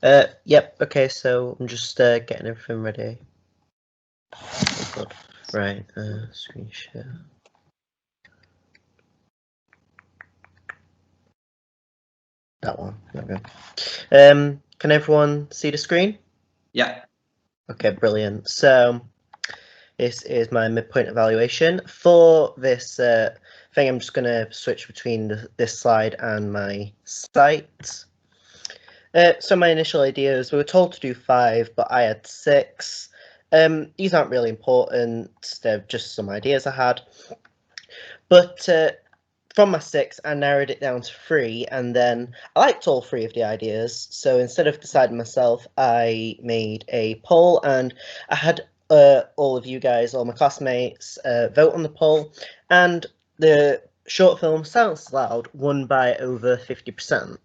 Yep, okay, so I'm just getting everything ready. Oh god. Right, screen share. That one, okay. Can everyone see the screen? Yeah. Okay, brilliant. So this is my midpoint evaluation. For this thing, I'm just going to switch between this slide and my site. So my initial ideas, we were told to do 5, but I had 6. These aren't really important, they're just some ideas I had. But from my 6, I narrowed it down to 3, and then I liked all 3 of the ideas. So instead of deciding myself, I made a poll, and I had all of you guys, all my classmates, vote on the poll, and the short film Silence Loud won by over 50%.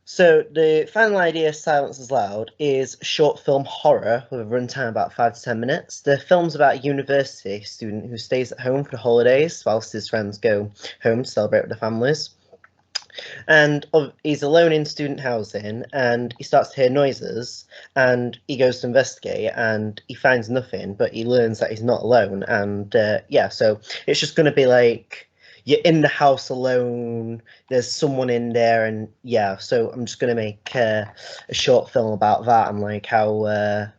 So the final idea, Silence is Loud, is short film horror with a runtime about 5 to 10 minutes. The film's about a university student who stays at home for the holidays whilst his friends go home to celebrate with their families. And he's alone in student housing, and he starts to hear noises, and he goes to investigate, and he finds nothing, but he learns that he's not alone. And yeah, so it's just going to be like you're in the house alone, there's someone in there, and yeah, so I'm just going to make a short film about that and like how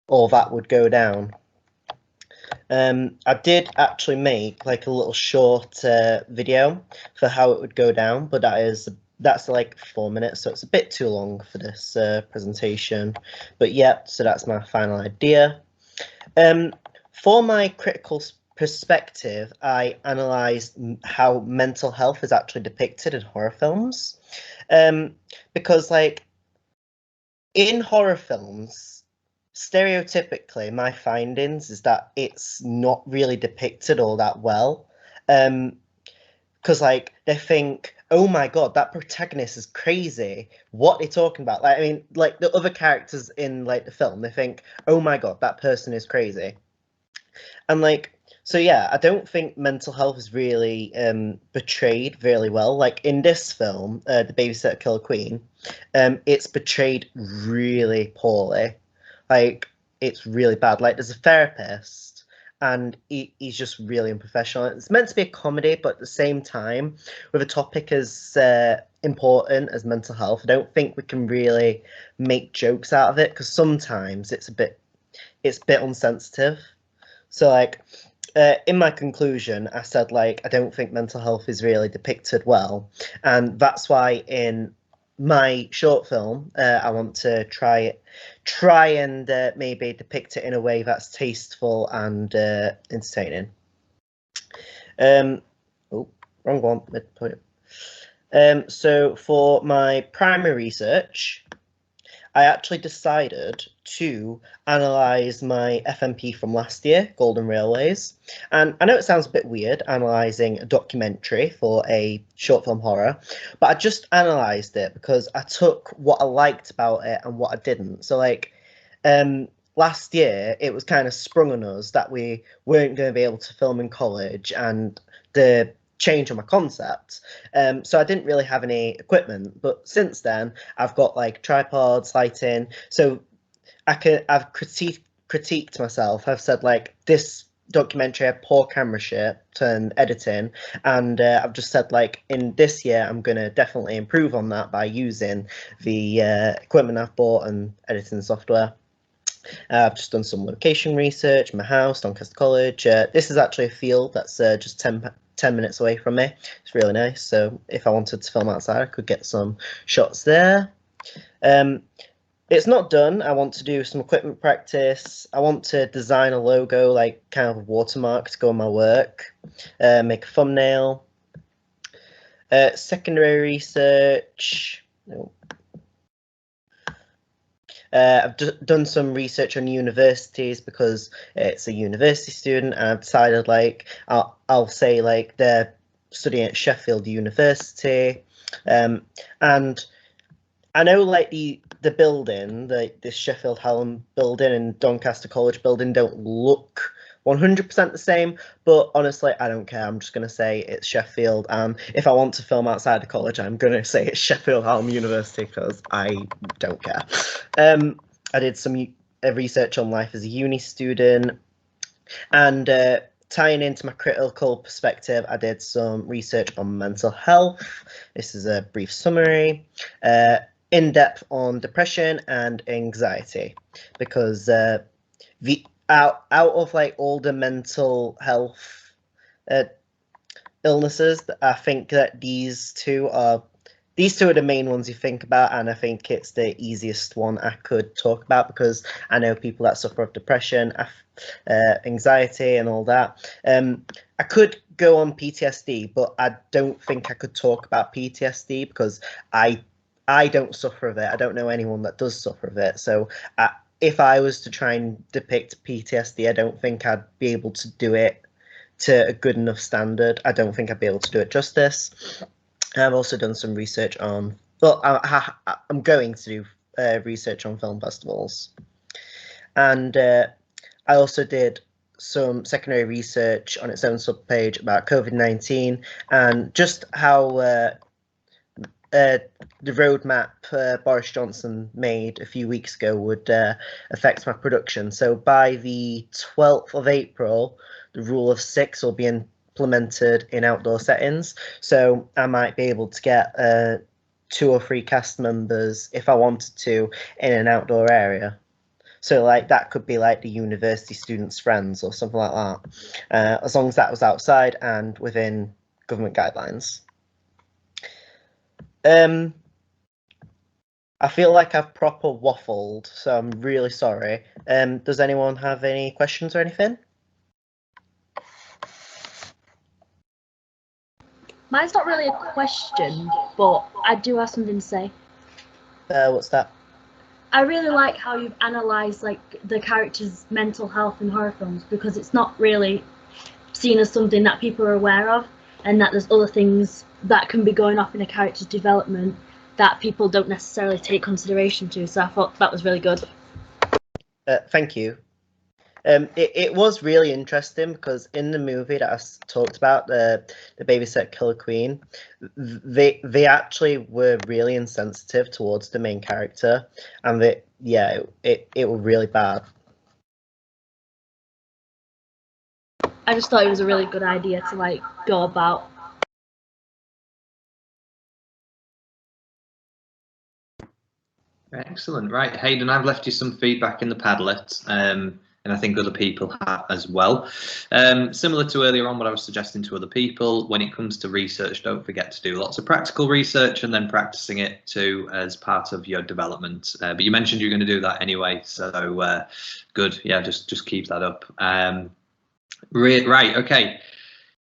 all that would go down. I did actually make like a little short video for how it would go down, but that's like 4 minutes, so it's a bit too long for this presentation. But yeah, so that's my final idea. For my critical perspective, I analysed how mental health is actually depicted in horror films, because like in horror films, stereotypically, my findings is that it's not really depicted all that well. Because like they think, oh my god, that protagonist is crazy. What are they talking about? Like, I mean, like the other characters in like the film, they think, oh my god, that person is crazy. And like, so yeah, I don't think mental health is really portrayed very well. Like in this film, The Babysitter Killer Queen, it's portrayed really poorly. Like it's really bad. Like there's a therapist, and he's just really unprofessional. It's meant to be a comedy, but at the same time, with a topic as important as mental health, I don't think we can really make jokes out of it because sometimes it's a bit insensitive. So like in my conclusion, I said like I don't think mental health is really depicted well, and that's why in my short film I want to try and maybe depict it in a way that's tasteful and entertaining. Oh, wrong one. Midpoint. So for my primary research, I actually decided to analyse my FMP from last year, Golden Railways. And I know it sounds a bit weird analysing a documentary for a short film horror, but I just analysed it because I took what I liked about it and what I didn't. So, like, last year, it was kind of sprung on us that we weren't going to be able to film in college, and the change on my concept. So I didn't really have any equipment, but since then I've got like tripods, lighting. So I've critiqued myself. I've said like this documentary had poor camera shift and editing, and I've just said like in this year I'm gonna definitely improve on that by using the equipment I've bought and editing software. I've just done some location research, my house, Doncaster College. This is actually a field that's just 10 minutes away from me. It's really nice. So if I wanted to film outside, I could get some shots there. It's not done. I want to do some equipment practice. I want to design a logo, like kind of a watermark to go on my work. Make a thumbnail. Secondary research. Nope. I've done some research on universities because it's a university student, and I've decided like I'll say like they're studying at Sheffield University, and I know like the building, the Sheffield Hallam building and Doncaster College building don't look 100% the same, but honestly, I don't care. I'm just going to say it's Sheffield. If I want to film outside of college, I'm going to say it's Sheffield Hallam University because I don't care. I did some research on life as a uni student, and tying into my critical perspective, I did some research on mental health. This is a brief summary. In depth on depression and anxiety, because out of like all the mental health illnesses, I think that these two are the main ones you think about, and I think it's the easiest one I could talk about because I know people that suffer of depression, anxiety, and all that. I could go on PTSD, but I don't think I could talk about PTSD because I don't suffer of it. I don't know anyone that does suffer of it. So if I was to try and depict PTSD, I don't think I'd be able to do it to a good enough standard. I don't think I'd be able to do it justice. I've also done some research on, well, I'm going to do research on film festivals. And I also did some secondary research on its own subpage about COVID-19 and just how the roadmap Boris Johnson made a few weeks ago would affect my production. So by the 12th of April, the rule of 6 will be implemented in outdoor settings. So I might be able to get 2 or 3 cast members if I wanted to in an outdoor area. So like that could be like the university students' friends or something like that, as long as that was outside and within government guidelines. I feel like I've proper waffled, so I'm really sorry. Does anyone have any questions or anything? Mine's not really a question, but I do have something to say. What's that? I really like how you've analysed like the characters' mental health in horror films because it's not really seen as something that people are aware of, and that there's other things that can be going off in a character's development that people don't necessarily take consideration to. So I thought that was really good. Thank you. It was really interesting because in the movie that I talked about, the Babysitter Killer Queen, they actually were really insensitive towards the main character, and it was really bad. I just thought it was a really good idea to like go about. Excellent. Right, Hayden, I've left you some feedback in the Padlet, and I think other people have as well. Similar to earlier on what I was suggesting to other people, when it comes to research, don't forget to do lots of practical research and then practicing it too as part of your development. But you mentioned you're going to do that anyway, so good. Yeah, just keep that up. Right, okay.